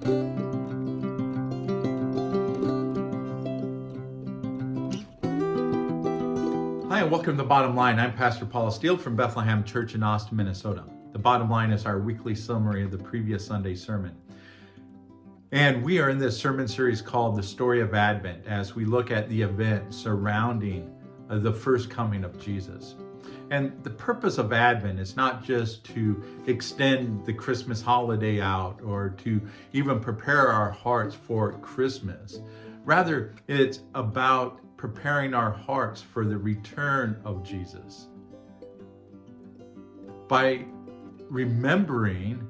Hi, and welcome to The Bottom Line. I'm Pastor Paul Steele from Bethlehem Church in Austin, Minnesota. The Bottom Line is our weekly summary of the previous Sunday sermon. And we are in this sermon series called The Story of Advent as we look at the event surrounding the first coming of Jesus. And the purpose of Advent is not just to extend the Christmas holiday out or to even prepare our hearts for Christmas. Rather, it's about preparing our hearts for the return of Jesus. By remembering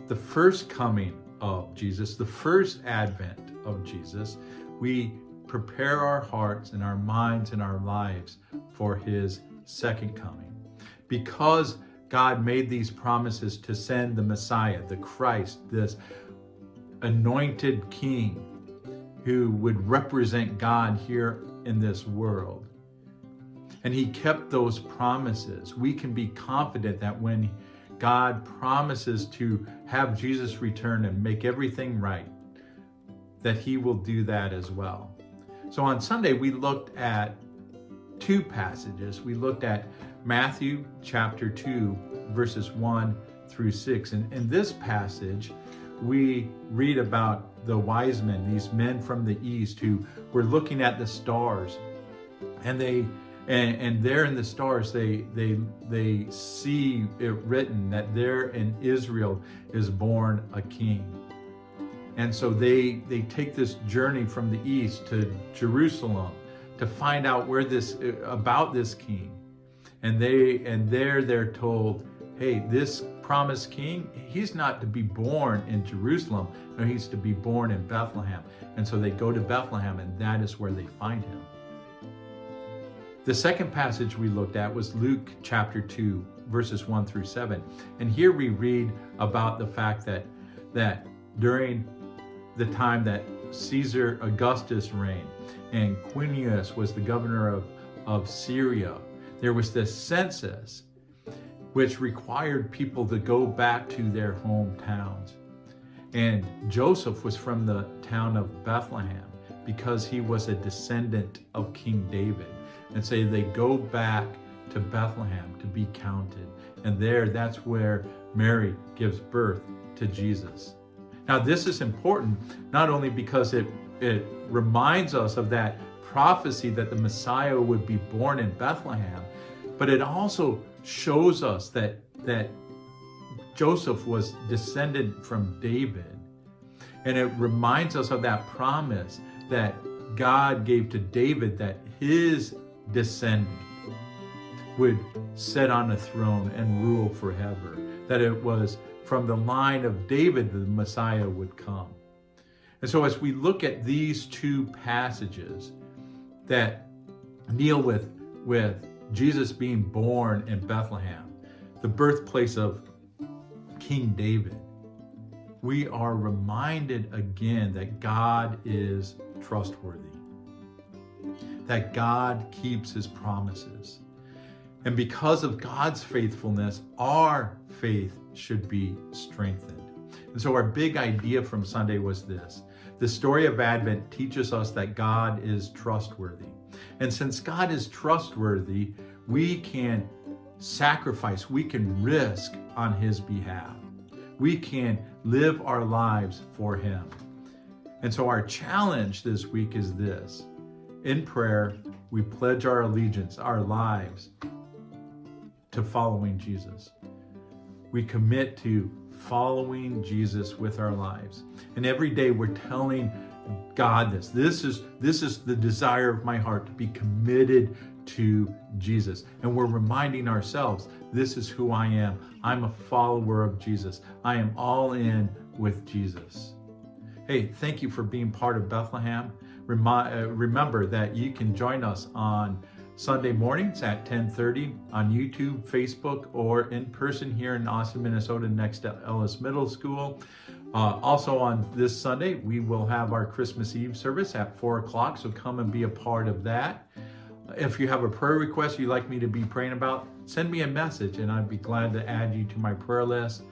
the first coming of Jesus, the first advent of Jesus, we prepare our hearts and our minds and our lives for his second coming. Because God made these promises to send the Messiah, the Christ, this anointed king who would represent God here in this world. And he kept those promises. We can be confident that when God promises to have Jesus return and make everything right, that he will do that as well. So on Sunday, we looked at two passages. We looked at Matthew chapter 2, verses 1 through 6. And in this passage, we read about the wise men, these men from the east who were looking at the stars, and there in the stars they see it written that there in Israel is born a king. And so they take this journey from the east to Jerusalem to find out about this king. And there they're told, hey, this promised king, he's not to be born in Jerusalem, no, he's to be born in Bethlehem. And so they go to Bethlehem, and that is where they find him. The second passage we looked at was Luke chapter 2, verses 1 through 7. And here we read about the fact that during the time that Caesar Augustus reigned and Quirinius was the governor of Syria, there was this census which required people to go back to their hometowns. And Joseph was from the town of Bethlehem because he was a descendant of King David. And so they go back to Bethlehem to be counted. And that's where Mary gives birth to Jesus. Now, this is important not only because it reminds us of that prophecy that the Messiah would be born in Bethlehem, but it also shows us that Joseph was descended from David. And it reminds us of that promise that God gave to David, that his descendant would sit on a throne and rule forever. That it was from the line of David that the Messiah would come. And so as we look at these two passages that deal with Jesus being born in Bethlehem, the birthplace of King David, we are reminded again that God is trustworthy, that God keeps his promises. And because of God's faithfulness, our faith should be strengthened. And so our big idea from Sunday was this: the story of Advent teaches us that God is trustworthy. And since God is trustworthy, we can sacrifice, we can risk on his behalf. We can live our lives for him. And so our challenge this week is this: in prayer, we pledge our allegiance, our lives, to following Jesus. We commit to following Jesus with our lives. And every day we're telling God this. This is the desire of my heart, to be committed to Jesus. And we're reminding ourselves, this is who I am. I'm a follower of Jesus. I am all in with Jesus. Hey, thank you for being part of Bethlehem. Remember that you can join us on Sunday mornings at 10:30 on YouTube, Facebook, or in person here in Austin, Minnesota, next to Ellis Middle School. Also on this Sunday, we will have our Christmas Eve service at 4 o'clock, so come and be a part of that. If you have a prayer request you'd like me to be praying about, send me a message and I'd be glad to add you to my prayer list.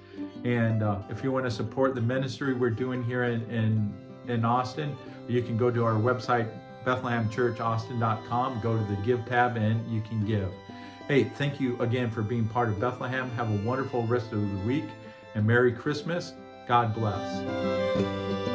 And if you want to support the ministry we're doing here in Austin, you can go to our website, BethlehemChurchAustin.com, go to the Give tab, and you can give. Hey, thank you again for being part of Bethlehem. Have a wonderful rest of the week, and Merry Christmas. God bless.